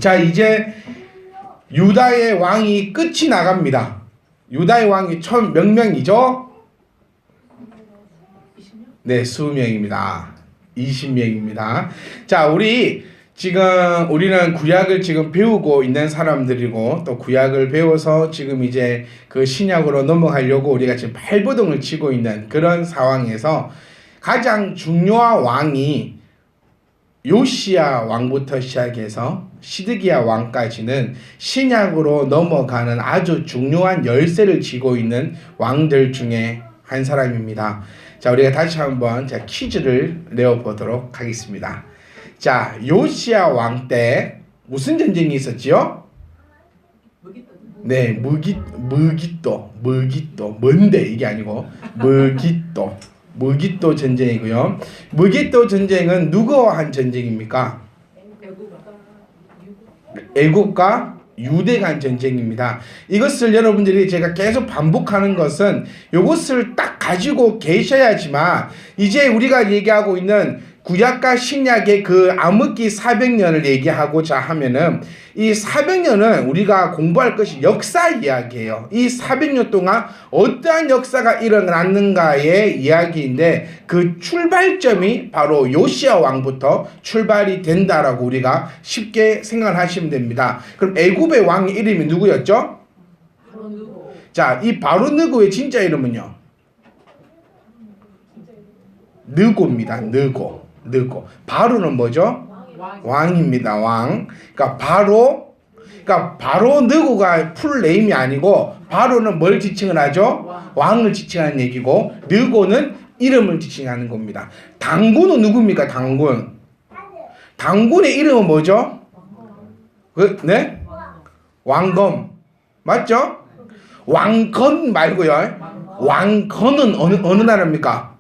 자, 이제 유다의 왕이 끝이 나갑니다. 유다의 왕이 총 몇 명이죠? 네, 20명입니다. 20명입니다. 자, 우리는 구약을 지금 배우고 있는 사람들이고, 또 구약을 배워서 지금 이제 그 신약으로 넘어가려고 우리가 지금 발버둥을 치고 있는 그런 상황에서 가장 중요한 왕이 요시야 왕부터 시작해서 시드기야 왕까지는 신약으로 넘어가는 아주 중요한 열쇠를 쥐고 있는 왕들 중에 한 사람입니다. 자, 우리가 다시 한번 퀴즈를 내어보도록 하겠습니다. 자, 요시야 왕 때 무슨 전쟁이 있었지요? 네, 무깃도. 뭔데 이게 아니고 무깃도 전쟁이고요. 무깃도 전쟁은 누구와 한 전쟁입니까? 애국과 유대가 한 전쟁입니다. 이것을 여러분들이 제가 계속 반복하는 것은 이것을 딱 가지고 계셔야지만 이제 우리가 얘기하고 있는 구약과 신약의 그 암흑기 400년을 얘기하고자 하면은 이 400년은 우리가 공부할 것이 역사 이야기예요. 이 400년 동안 어떠한 역사가 일어났는가의 이야기인데 그 출발점이 바로 요시야 왕부터 출발이 된다라고 우리가 쉽게 생각을 하시면 됩니다. 그럼 애굽의 왕의 이름이 누구였죠? 자, 이 바로느고의 진짜 이름은요? 느고입니다. 느고. 바로는 뭐죠? 왕입니다. 왕. 그러니까 바로 느고가 풀네임이 아니고 바로는 뭘 지칭을 하죠? 왕을 지칭하는 얘기고 느고는 이름을 지칭하는 겁니다. 당군은 누굽니까? 당군의 이름은 뭐죠? 네? 왕검. 맞죠? 왕건 말고요. 왕건은 어느 나라입니까?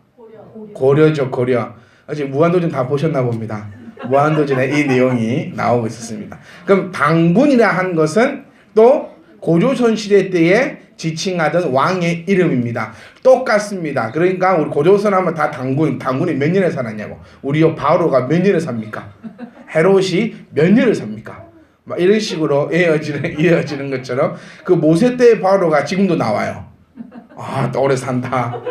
고려죠, 고려. 아직 무한도전 다 보셨나 봅니다. 무한도전에 이 내용이 나오고 있었습니다. 그럼 당군이라 한 것은 또 고조선 시대 때에 지칭하던 왕의 이름입니다. 똑같습니다. 그러니까 우리 고조선 하면 다 당군이 몇 년에 살았냐고. 우리 바로가 몇 년에 삽니까? 헤롯이 몇 년을 삽니까? 막 이런 식으로 이어지는 것처럼 그 모세 때의 바로가 지금도 나와요. 아, 또 오래 산다.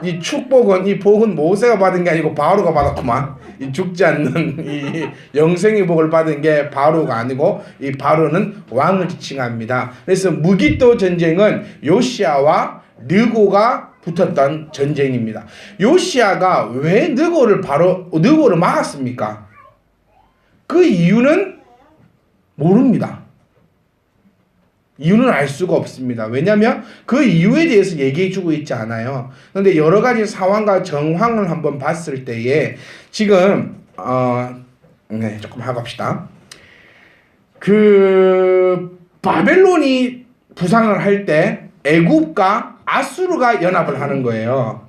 이 축복은, 이 복은 모세가 받은 게 아니고 바로가 받았구만. 이 죽지 않는 이 영생의 복을 받은 게 바로가 아니고 이 바로는 왕을 지칭합니다. 그래서 무깃도 전쟁은 요시야와 느고가 붙었던 전쟁입니다. 요시야가 왜 느고를 막았습니까? 그 이유는 모릅니다. 이유는 알 수가 없습니다. 왜냐하면 그 이유에 대해서 얘기해 주고 있지 않아요. 그런데 여러 가지 상황과 정황을 한번 봤을 때에 지금 조금 하고 합시다. 그 바벨론이 부상을 할 때 애굽과 아수르가 연합을 하는 거예요.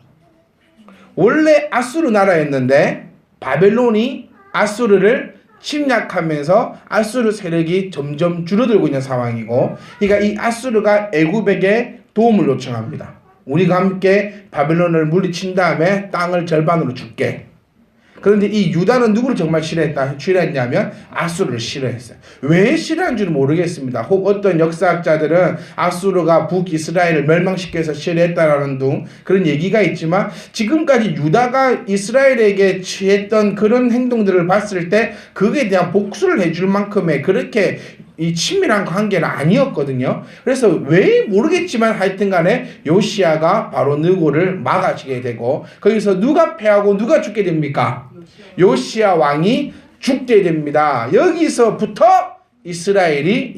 원래 아수르 나라였는데 바벨론이 아수르를 침략하면서 아수르 세력이 점점 줄어들고 있는 상황이고, 그러니까 이 아수르가 애굽에게 도움을 요청합니다. 우리가 함께 바벨론을 물리친 다음에 땅을 절반으로 줄게. 그런데 이 유다는 누구를 정말 싫어했냐면 아수르를 싫어했어요. 왜 싫어한 줄 모르겠습니다. 혹 어떤 역사학자들은 아수르가 북이스라엘을 멸망시켜서 싫어했다라는 등 그런 얘기가 있지만, 지금까지 유다가 이스라엘에게 취했던 그런 행동들을 봤을 때 그에 대한 복수를 해줄 만큼의 그렇게 이 친밀한 관계는 아니었거든요. 그래서 왜 모르겠지만 하여튼 간에 요시야가 바로 느고를 막아지게 되고, 거기서 누가 패하고 누가 죽게 됩니까? 요시야 왕이 죽게 됩니다. 여기서부터 이스라엘이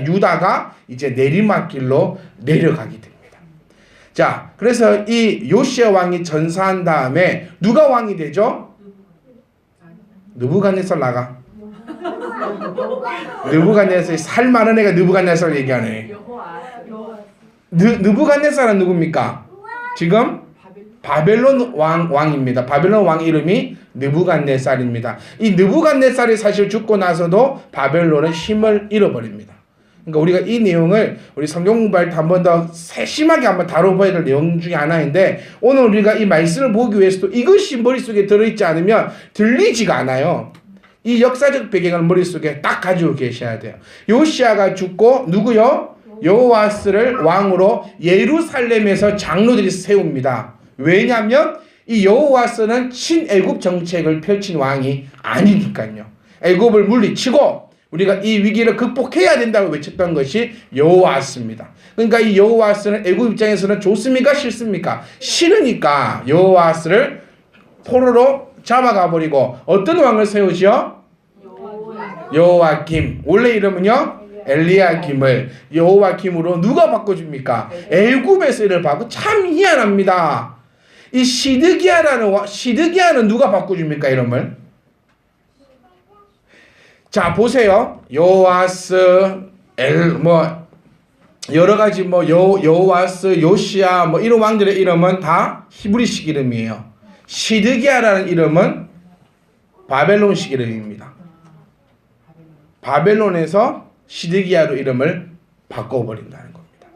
유다가 이제 내리막길로 내려가게 됩니다. 자, 그래서 이 요시야 왕이 전사한 다음에 누가 왕이 되죠? 느부갓네살 나가. 느부갓네살, 살 많은 애가 느부갓네살 얘기하네. 느부갓네살은 누굽니까? 지금 바벨론 왕입니다. 바벨론 왕 이름이 느부갓네살입니다. 이 느부갓네살이 사실 죽고 나서도 바벨론은 힘을 잃어버립니다. 그러니까 우리가 이 내용을 우리 성경 공부할 때 한 번 더 세심하게 한번 다뤄봐야 될 내용 중에 하나인데, 오늘 우리가 이 말씀을 보기 위해서도 이것이 머릿속에 들어있지 않으면 들리지가 않아요. 이 역사적 배경을 머릿속에 딱 가지고 계셔야 돼요. 요시야가 죽고 누구요? 여호와스를 왕으로 예루살렘에서 장로들이 세웁니다. 왜냐하면 이 여호와스는 친애굽 정책을 펼친 왕이 아니니까요. 애굽을 물리치고 우리가 이 위기를 극복해야 된다고 외쳤던 것이 여호와스입니다. 그러니까 이 여호와스는 애굽 입장에서는 좋습니까? 싫습니까? 싫으니까 여호와스를 포로로 잡아가 버리고 어떤 왕을 세우죠? 여호와김. 원래 이름은요? 엘리야김을 여호와김으로 누가 바꿔줍니까? 애굽에서 이를 바꿔. 참 희한합니다. 이 시드기야는 누가 바꿔줍니까? 이름을? 자 보세요. 여호와스 여러 가지 여호와스, 요시야 이런 왕들의 이름은 다 히브리식 이름이에요. 시드기야라는 이름은 바벨론식 이름입니다. 바벨론에서 시드기야로 이름을 바꿔버린다는 겁니다.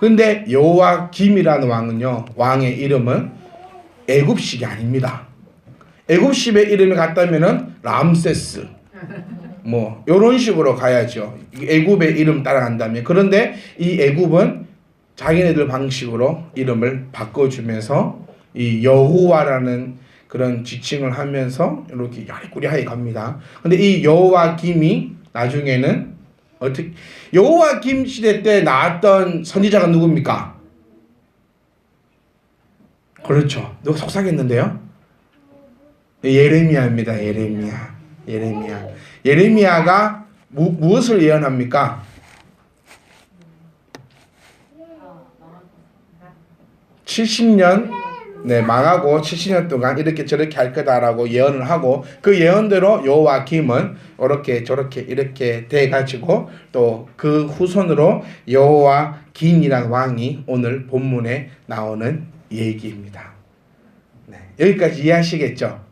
근데 여호와김이라는 왕은요, 왕의 이름은 애굽식이 아닙니다. 애굽식의 이름이 같다면은 람세스 요런 식으로 가야죠. 애굽의 이름 따라간다면. 그런데 이 애굽은 자기네들 방식으로 이름을 바꿔주면서 이 여호와라는 그런 지칭을 하면서 이렇게 야리꾸리하게 갑니다. 근데 이 여호와김이 나중에는 어떻게 여호와김 시대 때 나왔던 선지자가 누굽니까? 그렇죠. 너무 속삭였는데요. 예레미야입니다. 예레미야가 무엇을 예언합니까? 70년 망하고 70년 동안 이렇게 저렇게 할 거다라고 예언을 하고 그 예언대로 여호와김은 이렇게 저렇게 이렇게 돼가지고 또 그 후손으로 여호와긴이라는 왕이 오늘 본문에 나오는 얘기입니다. 여기까지 이해하시겠죠?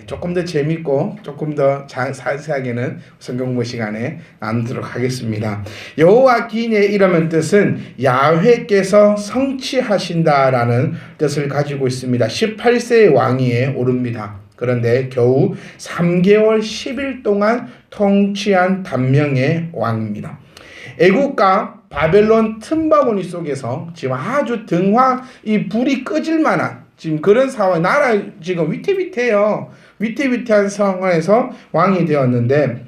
조금 더 재밌고 조금 더 자세하게는 성경 공부 시간에 나누도록 하겠습니다. 여호와긴의 이름의 뜻은 야훼께서 성취하신다라는 뜻을 가지고 있습니다. 18세의 왕위에 오릅니다. 그런데 겨우 3개월 10일 동안 통치한 단명의 왕입니다. 애국과 바벨론 틈바구니 속에서 지금 아주 이 불이 꺼질 만한 지금 그런 상황, 나라 지금 위태위태해요. 위태위태한 상황에서 왕이 되었는데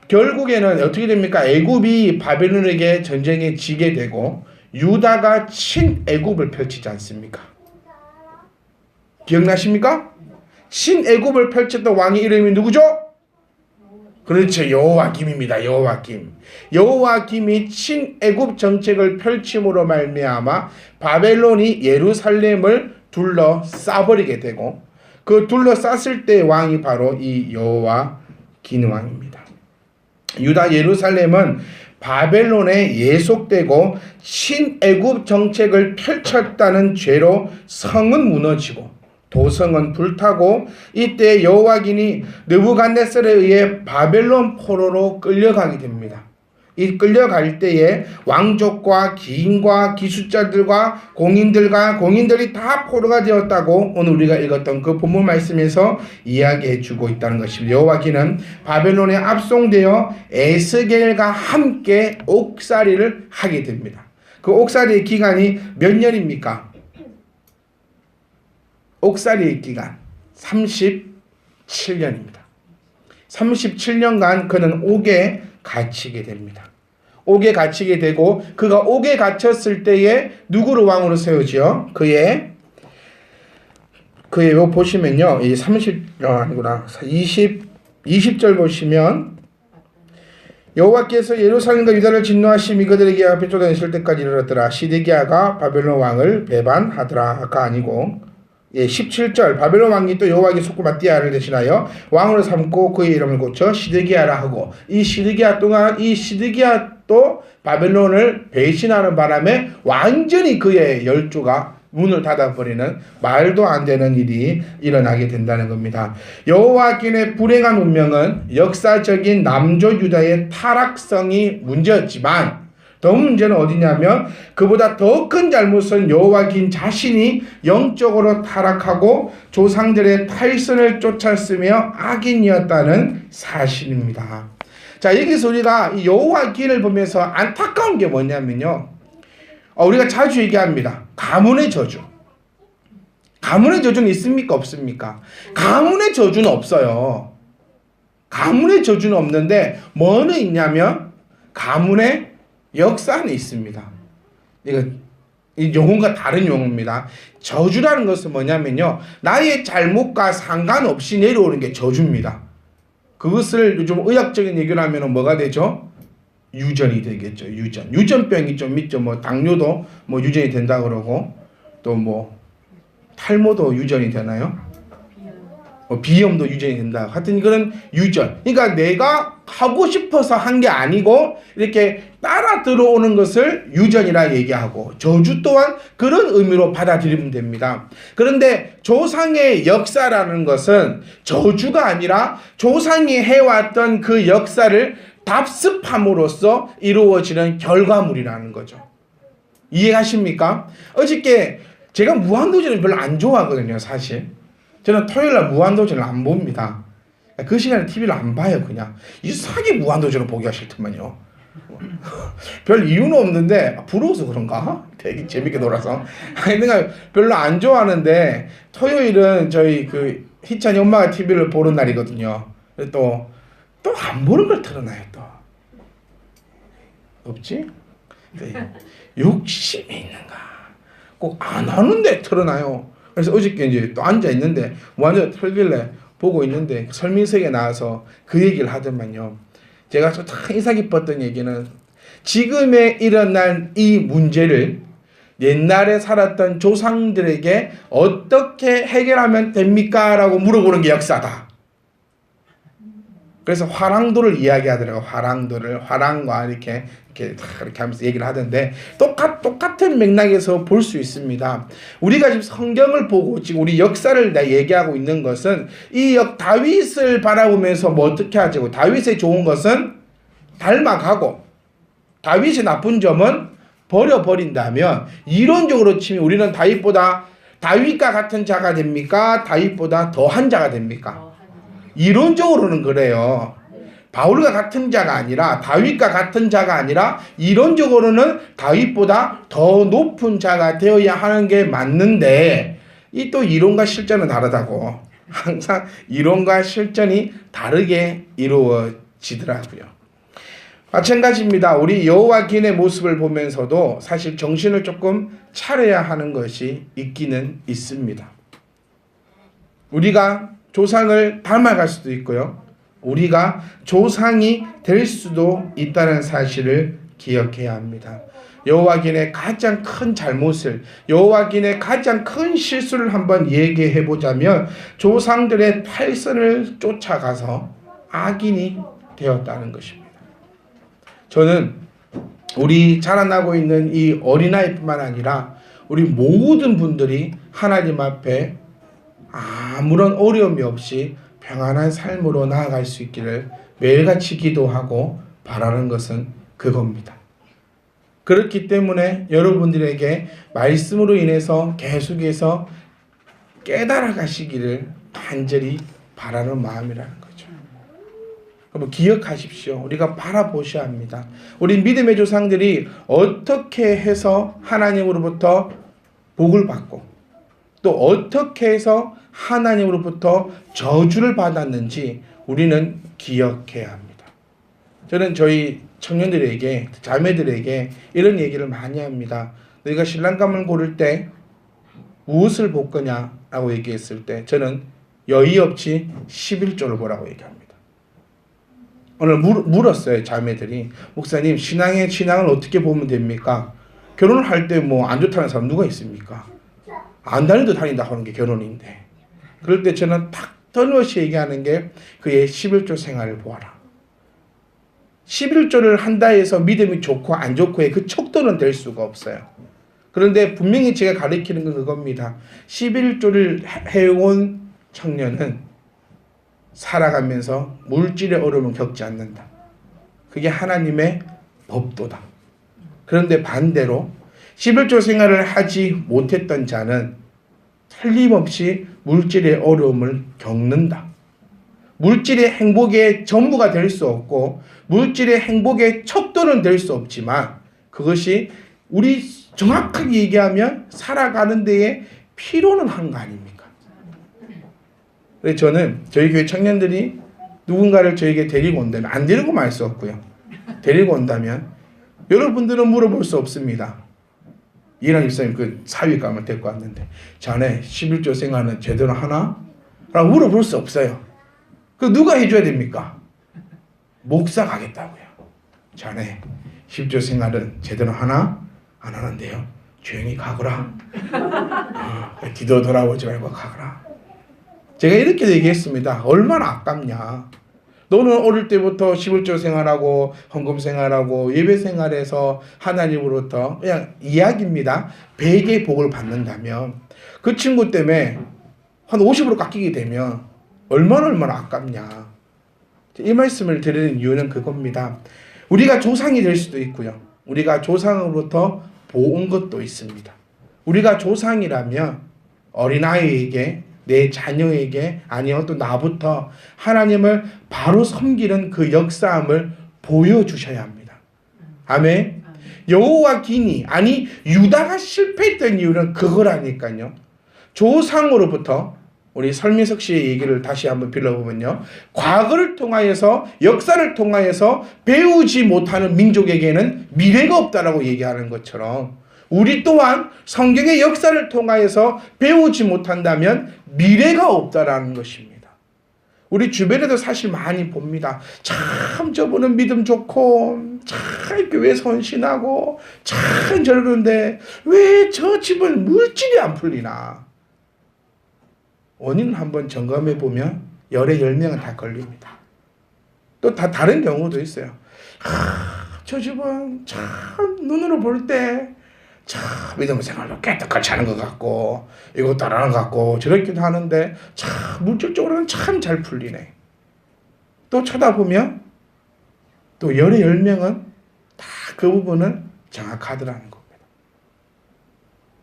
결국에는 어떻게 됩니까? 애굽이 바벨론에게 전쟁에 지게 되고 유다가 친애굽을 펼치지 않습니까? 기억나십니까? 친애굽을 펼쳤던 왕의 이름이 누구죠? 그렇죠. 여호와김입니다. 여호와김이 친애굽 정책을 펼침으로 말미암아 바벨론이 예루살렘을 둘러싸버리게 되고 그 둘러쌌을 때 왕이 바로 이 여호와긴 왕입니다. 유다 예루살렘은 바벨론에 예속되고 신애굽 정책을 펼쳤다는 죄로 성은 무너지고 도성은 불타고 이때 여호와긴이 느부갓네살에 의해 바벨론 포로로 끌려가게 됩니다. 이 끌려갈 때에 왕족과 기인과 기숙자들과 공인들이 다 포로가 되었다고 오늘 우리가 읽었던 그 본문 말씀에서 이야기해 주고 있다는 것입니다. 여호와긴은 바벨론에 압송되어 에스겔과 함께 옥살이를 하게 됩니다. 그 옥살이의 기간이 몇 년입니까? 옥살이의 기간 37년입니다. 37년간 그는 옥에 갇히게 됩니다. 옥에 갇히게 되고 그가 옥에 갇혔을 때에 누구를 왕으로 세우지요? 그의 요 보시면요. 이 20절 보시면 여호와께서 예루살렘과 유다를 진노하심이 그들에게 앞에 쫓아내실 때까지 이르렀더라. 시드기야가 바벨론 왕을 배반하더라가 아니고 17절 바벨론 왕이 또 여호와에게 속고 마띠아를 대신하여 왕으로 삼고 그의 이름을 고쳐 시드기야라 하고 이 시드기야 또 바벨론을 배신하는 바람에 완전히 그의 열조가 문을 닫아버리는 말도 안 되는 일이 일어나게 된다는 겁니다. 여호와긴의 불행한 운명은 역사적인 남조 유다의 타락성이 문제였지만 더 문제는 어디냐면 그보다 더 큰 잘못은 여호와긴 자신이 영적으로 타락하고 조상들의 탈선을 쫓았으며 악인이었다는 사실입니다. 자, 여기서 우리가 이 여호와긴을 보면서 안타까운 게 뭐냐면요, 우리가 자주 얘기합니다. 가문의 저주. 가문의 저주는 있습니까? 없습니까? 가문의 저주는 없어요. 가문의 저주는 없는데 뭐는 있냐면 가문의 역사는 있습니다. 이 용어가 다른 용어입니다. 저주라는 것은 뭐냐면요, 나의 잘못과 상관없이 내려오는 게 저주입니다. 그것을 요즘 의학적인 얘기를 하면 뭐가 되죠? 유전이 되겠죠. 유전병이 좀 있죠. 뭐 당뇨도 뭐 유전이 된다 그러고, 또 뭐 탈모도 유전이 되나요? 비염도 유전이 된다. 하여튼 그런 유전. 그러니까 내가 하고 싶어서 한 게 아니고 이렇게 따라 들어오는 것을 유전이라 얘기하고, 저주 또한 그런 의미로 받아들이면 됩니다. 그런데 조상의 역사라는 것은 저주가 아니라 조상이 해왔던 그 역사를 답습함으로써 이루어지는 결과물이라는 거죠. 이해하십니까? 어저께 제가 무한도전을 별로 안 좋아하거든요, 사실. 저는 토요일날 무한도전을 안 봅니다. 그 시간에 TV를 안 봐요. 그냥 이상하게 무한도전을 보기가 싫더만요. 별 이유는 없는데 부러워서 그런가? 되게 재밌게 놀아서. 내가 별로 안 좋아하는데 토요일은 저희 그 희찬이 엄마가 TV를 보는 날이거든요. 또 안 보는 걸 틀어놔요. 또 없지? 욕심이 있는가? 꼭 안 하는데 틀어놔요. 그래서 어저께 이제 또 앉아 있는데 완전 틀길래 보고 있는데 설민석에 나와서 그 얘기를 하더만요. 제가 참 인상 깊었던 얘기는, 지금에 일어난 이 문제를 옛날에 살았던 조상들에게 어떻게 해결하면 됩니까? 라고 물어보는 게 역사다. 그래서 화랑도를 이야기하더라고요. 화랑과 이렇게 하면서 얘기를 하던데, 똑같은 맥락에서 볼 수 있습니다. 우리가 지금 성경을 보고 지금 우리 역사를 얘기하고 있는 것은 이 다윗을 바라보면서 뭐 어떻게 하자고, 다윗의 좋은 것은 닮아가고 다윗의 나쁜 점은 버려버린다면, 이론적으로 치면 우리는 다윗과 같은 자가 됩니까? 다윗보다 더한 자가 됩니까? 이론적으로는 그래요. 바울과 같은 자가 아니라, 다윗과 같은 자가 아니라 이론적으로는 다윗보다 더 높은 자가 되어야 하는 게 맞는데, 이 또 이론과 실전은 다르다고. 항상 이론과 실전이 다르게 이루어지더라고요. 마찬가지입니다. 우리 여호와긴의 모습을 보면서도 사실 정신을 조금 차려야 하는 것이 있기는 있습니다. 우리가 조상을 닮아갈 수도 있고요, 우리가 조상이 될 수도 있다는 사실을 기억해야 합니다. 여호와긴의 가장 큰 잘못을, 여호와긴의 가장 큰 실수를 한번 얘기해 보자면, 조상들의 탈선을 쫓아가서 악인이 되었다는 것입니다. 저는 우리 자라나고 있는 이 어린아이뿐만 아니라 우리 모든 분들이 하나님 앞에 아무런 어려움이 없이 평안한 삶으로 나아갈 수 있기를 매일같이 기도하고 바라는 것은 그겁니다. 그렇기 때문에 여러분들에게 말씀으로 인해서 계속해서 깨달아 가시기를 간절히 바라는 마음이라는 거죠. 여러분 기억하십시오. 우리가 바라보셔야 합니다. 우리 믿음의 조상들이 어떻게 해서 하나님으로부터 복을 받고 또 어떻게 해서 하나님으로부터 저주를 받았는지 우리는 기억해야 합니다. 저는 저희 청년들에게, 자매들에게 이런 얘기를 많이 합니다. 너희가 신랑감을 고를 때 무엇을 볼 거냐라고 얘기했을 때 저는 여의 없이 11조를 보라고 얘기합니다. 오늘 물었어요. 자매들이, 목사님 신앙을 어떻게 보면 됩니까? 결혼을 할 때 뭐 안 좋다는 사람 누가 있습니까? 안 다니도 다닌다 하는 게 결혼인데. 그럴 때 저는 딱 끊임없이 얘기하는 게 그의 11조 생활을 보아라. 11조를 한다 해서 믿음이 좋고 안 좋고의 그 척도는 될 수가 없어요. 그런데 분명히 제가 가르치는 건 그겁니다. 11조를 해온 청년은 살아가면서 물질의 어려움을 겪지 않는다. 그게 하나님의 법도다. 그런데 반대로 11조 생활을 하지 못했던 자는 틀림없이 물질의 어려움을 겪는다. 물질의 행복의 전부가 될 수 없고 물질의 행복의 척도는 될 수 없지만 그것이 우리 정확하게 얘기하면 살아가는 데에 필요는 한 거 아닙니까? 그래서 저는 저희 교회 청년들이 누군가를 저에게 데리고 온다면, 안 데리고 말 수 없고요. 데리고 온다면 여러분들은 물어볼 수 없습니다. 이랑 일사님 그 사위감을 데리고 왔는데 자네 11조 생활은 제대로 하나? 라고 물어볼 수 없어요. 그 누가 해줘야 됩니까? 목사가 하겠다고요. 자네 10조 생활은 제대로 하나? 안 하는데요. 조용히 가거라. 뒤도 돌아보지 말고 가거라. 제가 이렇게 얘기했습니다. 얼마나 아깝냐. 너는 어릴 때부터 11조 생활하고 헌금 생활하고 예배 생활에서 하나님으로부터 그냥 이야기입니다. 100의 복을 받는다면 그 친구 때문에 한 50으로 깎이게 되면 얼마나 아깝냐. 이 말씀을 드리는 이유는 그겁니다. 우리가 조상이 될 수도 있고요. 우리가 조상으로부터 보온 것도 있습니다. 우리가 조상이라면 어린아이에게 내 자녀에게 아니요 또 나부터 하나님을 바로 섬기는 그 역사함을 보여주셔야 합니다. 아멘. 여호와 기니 아니 유다가 실패했던 이유는 그거라니까요. 조상으로부터 우리 설미석 씨의 얘기를 다시 한번 빌려보면요. 과거를 통하여서 역사를 통하여서 배우지 못하는 민족에게는 미래가 없다라고 얘기하는 것처럼 우리 또한 성경의 역사를 통하여서 배우지 못한다면 미래가 없다라는 것입니다. 우리 주변에도 사실 많이 봅니다. 참 저분은 믿음 좋고 참 교회 헌신하고 참 저러는데 왜 저 집은 물질이 안 풀리나. 원인은 한번 점검해 보면 열의 10명은 다 걸립니다. 또 다 다른 경우도 있어요. 저 집은 참 눈으로 볼 때 참 믿음 생활도 깨끗하게 하는 것 같고 이거 따라하는 것 같고 저렇게도 하는데 참 물질적으로는 참 잘 풀리네. 또 쳐다보면 또 열의 10명은 다 그 부분은 정확하더라는 겁니다.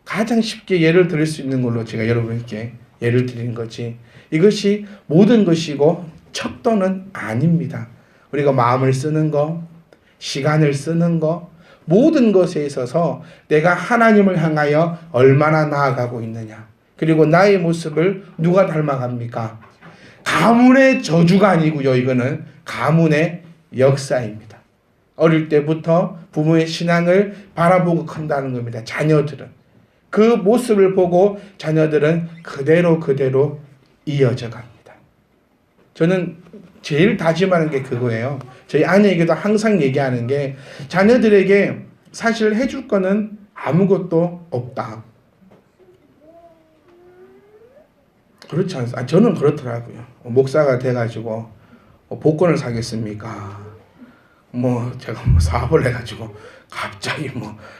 가장 쉽게 예를 들을 수 있는 걸로 제가 여러분께 예를 드리는 거지 이것이 모든 것이고 척도는 아닙니다. 우리가 마음을 쓰는 거, 시간을 쓰는 거 모든 것에 있어서 내가 하나님을 향하여 얼마나 나아가고 있느냐. 그리고 나의 모습을 누가 닮아갑니까? 가문의 저주가 아니고요. 이거는 가문의 역사입니다. 어릴 때부터 부모의 신앙을 바라보고 큰다는 겁니다. 자녀들은. 그 모습을 보고 자녀들은 그대로 이어져 갑니다. 저는 제일 다짐하는 게 그거예요. 저희 아내에게도 항상 얘기하는 게 자녀들에게 사실 해줄 거는 아무것도 없다. 그렇지 않습니까? 저는 그렇더라고요. 목사가 돼가지고 복권을 사겠습니까? 제가 사업을 해가지고 갑자기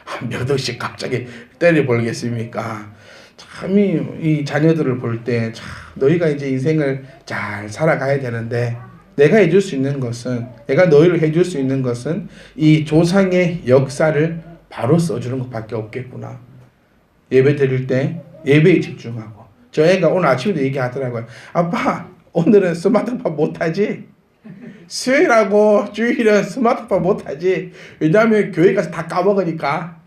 한 몇 억씩 갑자기 때려버리겠습니까? 참 이 자녀들을 볼 때 참 너희가 이제 인생을 잘 살아가야 되는데 내가 해줄 수 있는 것은 내가 너희를 해줄 수 있는 것은 이 조상의 역사를 바로 써주는 것밖에 없겠구나. 예배 드릴 때 예배에 집중하고 저 애가 오늘 아침에도 얘기하더라고요. 아빠 오늘은 스마트폰 못하지? 수요일하고 주일은 스마트폰 못하지? 왜냐하면 교회 가서 다 까먹으니까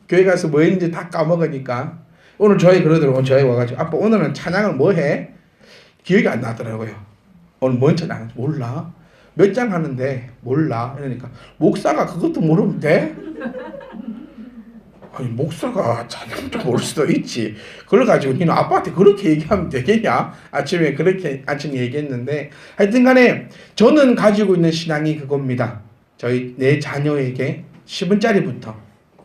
교회 가서 뭐 했는지 다 까먹으니까 오늘 저희 그러더라고요. 저희 와가지고 아빠 오늘은 찬양을 뭐 해? 기억이 안 나더라고요. 오늘 뭔 찬양 몰라? 몇 장 하는데 몰라? 이러니까 목사가 그것도 모르면 돼? 아니 목사가 찬양도 모를 수도 있지. 그래가지고 니는 아빠한테 그렇게 얘기하면 되겠냐? 아침에 그렇게 아침에 얘기했는데 하여튼 간에 저는 가지고 있는 신앙이 그겁니다. 내 자녀에게 10원짜리부터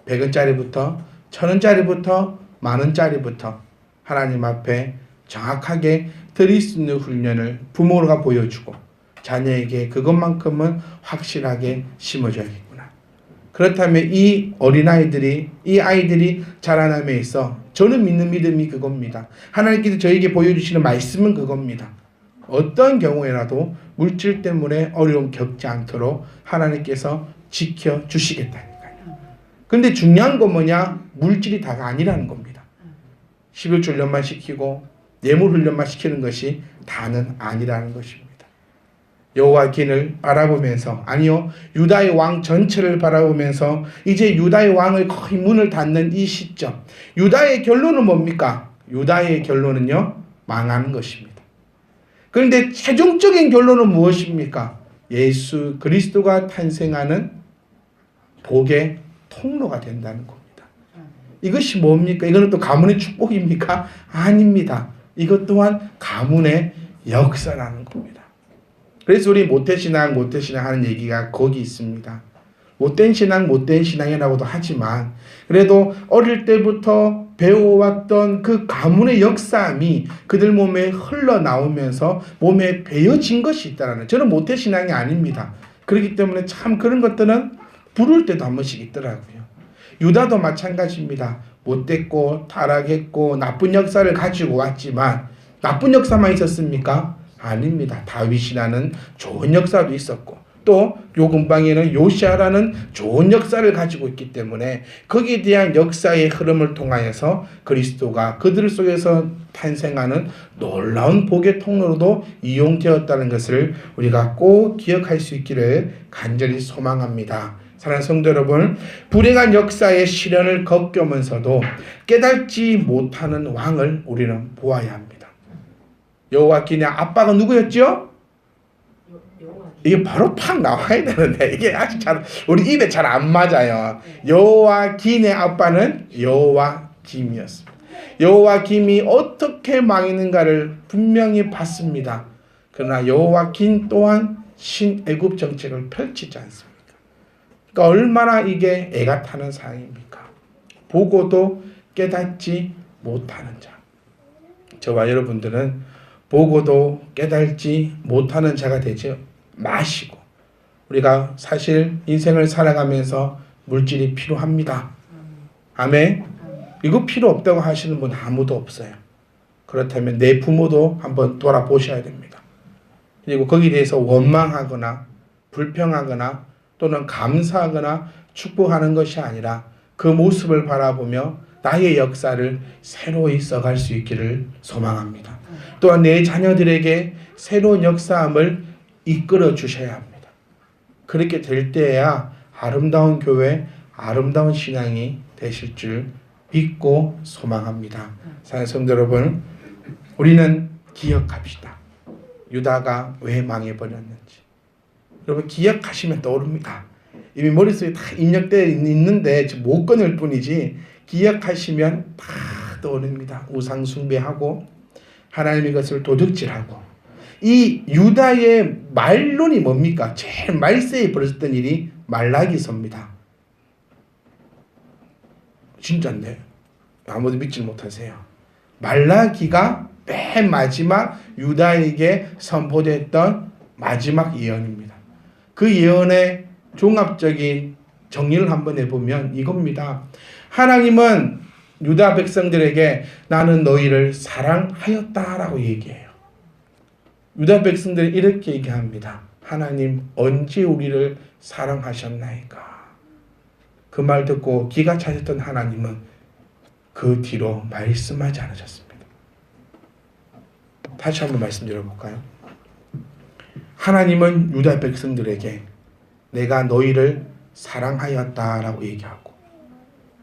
100원짜리부터 1000원짜리부터 만원짜리부터 하나님 앞에 정확하게 드릴 수 있는 훈련을 부모가 보여주고 자녀에게 그것만큼은 확실하게 심어줘야겠구나. 그렇다면 이 어린아이들이 이 아이들이 자라남에 있어 저는 믿는 믿음이 그겁니다. 하나님께서 저에게 보여주시는 말씀은 그겁니다. 어떤 경우에라도 물질 때문에 어려움 겪지 않도록 하나님께서 지켜주시겠다니까요. 근데 중요한 건 뭐냐? 물질이 다가 아니라는 겁니다. 11조 훈련만 시키고 예물 훈련만 시키는 것이 다는 아니라는 것입니다. 여호와긴을 바라보면서, 아니요, 유다의 왕 전체를 바라보면서 이제 유다의 왕을 거의 문을 닫는 이 시점, 유다의 결론은 뭡니까? 유다의 결론은요, 망하는 것입니다. 그런데 최종적인 결론은 무엇입니까? 예수 그리스도가 탄생하는 복의 통로가 된다는 겁니다. 이것이 뭡니까? 이거는 또 가문의 축복입니까? 아닙니다. 이것 또한 가문의 역사라는 겁니다. 그래서 우리 모태신앙 하는 얘기가 거기 있습니다. 못된 신앙이라고도 하지만 그래도 어릴 때부터 배워왔던 그 가문의 역사함이 그들 몸에 흘러나오면서 몸에 배어진 것이 있다는, 저는 모태신앙이 아닙니다. 그렇기 때문에 참 그런 것들은 부를 때도 한 번씩 있더라고요. 유다도 마찬가지입니다. 못됐고 타락했고 나쁜 역사를 가지고 왔지만 나쁜 역사만 있었습니까? 아닙니다. 다윗이라는 좋은 역사도 있었고 또 요 근방에는 요시아라는 좋은 역사를 가지고 있기 때문에 거기에 대한 역사의 흐름을 통하여서 그리스도가 그들 속에서 탄생하는 놀라운 복의 통로로도 이용되었다는 것을 우리가 꼭 기억할 수 있기를 간절히 소망합니다. 사랑하는 성도 여러분, 불행한 역사의 시련을 겪으면서도 깨닫지 못하는 왕을 우리는 보아야 합니다. 여호와긴의 아빠가 누구였죠? 이게 바로 팍 나와야 되는데 이게 아직 잘 우리 입에 잘 안 맞아요. 여호와긴의 아빠는 여호와김이었습니다. 여호와김이 어떻게 망했는가를 분명히 봤습니다. 그러나 여호와긴 또한 신애굽 정책을 펼치지 않습니다. 그러니까 얼마나 이게 애가 타는 상황입니까? 보고도 깨닫지 못하는 자. 저와 여러분들은 보고도 깨닫지 못하는 자가 되지 마시고, 우리가 사실 인생을 살아가면서 물질이 필요합니다. 아멘. 이거 필요 없다고 하시는 분 아무도 없어요. 그렇다면 내 부모도 한번 돌아보셔야 됩니다. 그리고 거기에 대해서 원망하거나 불평하거나 또는 감사하거나 축복하는 것이 아니라 그 모습을 바라보며 나의 역사를 새로이 써갈 수 있기를 소망합니다. 또한 내 자녀들에게 새로운 역사함을 이끌어 주셔야 합니다. 그렇게 될 때야 아름다운 교회, 아름다운 신앙이 되실 줄 믿고 소망합니다. 사랑하는 성도 여러분, 우리는 기억합시다. 유다가 왜 망해버렸는지. 여러분 기억하시면 떠오릅니다. 이미 머릿속에 다 입력되어 있는데 못 꺼낼 뿐이지 기억하시면 다 떠오릅니다. 우상 숭배하고 하나님의 것을 도둑질하고. 이 유다의 말론이 뭡니까? 제일 말세에 벌었던 일이 말라기서입니다. 진짜인데 아무도 믿지 못하세요. 말라기가 맨 마지막 유다에게 선포됐던 마지막 예언입니다. 그 예언의 종합적인 정리를 한번 해보면 이겁니다. 하나님은 유다 백성들에게 나는 너희를 사랑하였다라고 얘기해요. 유다 백성들이 이렇게 얘기합니다. 하나님 언제 우리를 사랑하셨나이까? 그 말 듣고 기가 차셨던 하나님은 그 뒤로 말씀하지 않으셨습니다. 다시 한번 말씀드려볼까요? 하나님은 유다 백성들에게 내가 너희를 사랑하였다라고 얘기하고,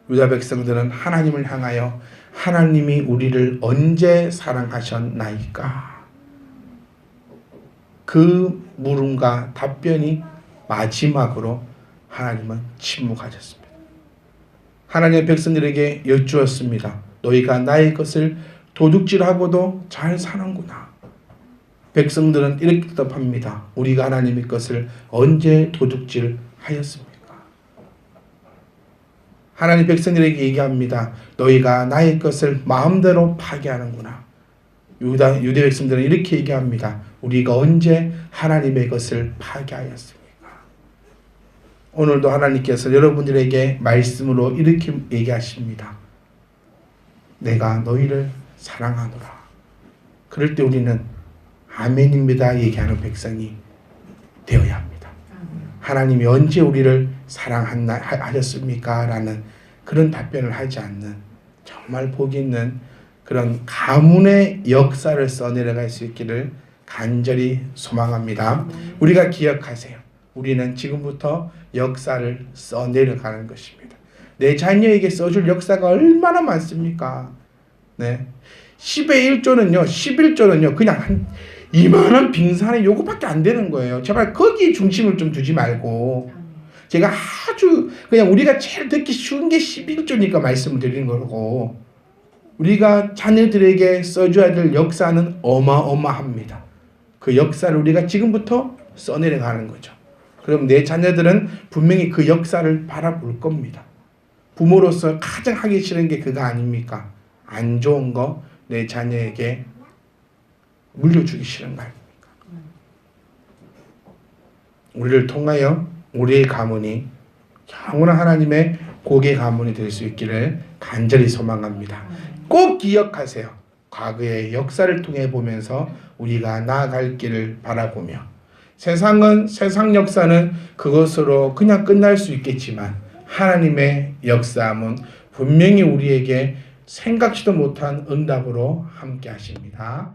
유다 백성들은 하나님을 향하여 하나님이 우리를 언제 사랑하셨나이까? 그 물음과 답변이 마지막으로 하나님은 침묵하셨습니다. 하나님의 백성들에게 여쭈었습니다. 너희가 나의 것을 도둑질하고도 잘 사는구나. 백성들은 이렇게 답합니다. 우리가 하나님의 것을 언제 도둑질하였습니까? 하나님 백성들에게 얘기합니다. 너희가 나의 것을 마음대로 파괴하는구나. 유대 백성들은 이렇게 얘기합니다. 우리가 언제 하나님의 것을 파괴하였습니까? 오늘도 하나님께서 여러분들에게 말씀으로 이렇게 얘기하십니다. 내가 너희를 사랑하노라. 그럴 때 우리는 아멘입니다 얘기하는 백성이 되어야 합니다. 하나님이 언제 우리를 사랑하셨습니까? 라는 그런 답변을 하지 않는 정말 복 있는 그런 가문의 역사를 써내려갈 수 있기를 간절히 소망합니다. 우리가 기억하세요. 우리는 지금부터 역사를 써내려가는 것입니다. 내 자녀에게 써줄 역사가 얼마나 많습니까? 네. 10의 1조는요, 11조는요, 그냥 한 이만한 빙산의 요거밖에 안 되는 거예요. 제발 거기에 중심을 좀 두지 말고, 제가 아주 그냥 우리가 제일 듣기 쉬운 게 11조니까 말씀을 드리는 거고, 우리가 자녀들에게 써줘야 될 역사는 어마어마합니다. 그 역사를 우리가 지금부터 써내려가는 거죠. 그럼 내 자녀들은 분명히 그 역사를 바라볼 겁니다. 부모로서 가장 하기 싫은 게 그거 아닙니까? 안 좋은 거 내 자녀에게 물려주기 싫은 거 아닙니까? 우리를 통하여 우리의 가문이 영원한 하나님의 복의 가문이 될 수 있기를 간절히 소망합니다. 꼭 기억하세요. 과거의 역사를 통해 보면서 우리가 나아갈 길을 바라보며, 세상 역사는 그것으로 그냥 끝날 수 있겠지만 하나님의 역사함은 분명히 우리에게 생각지도 못한 응답으로 함께 하십니다.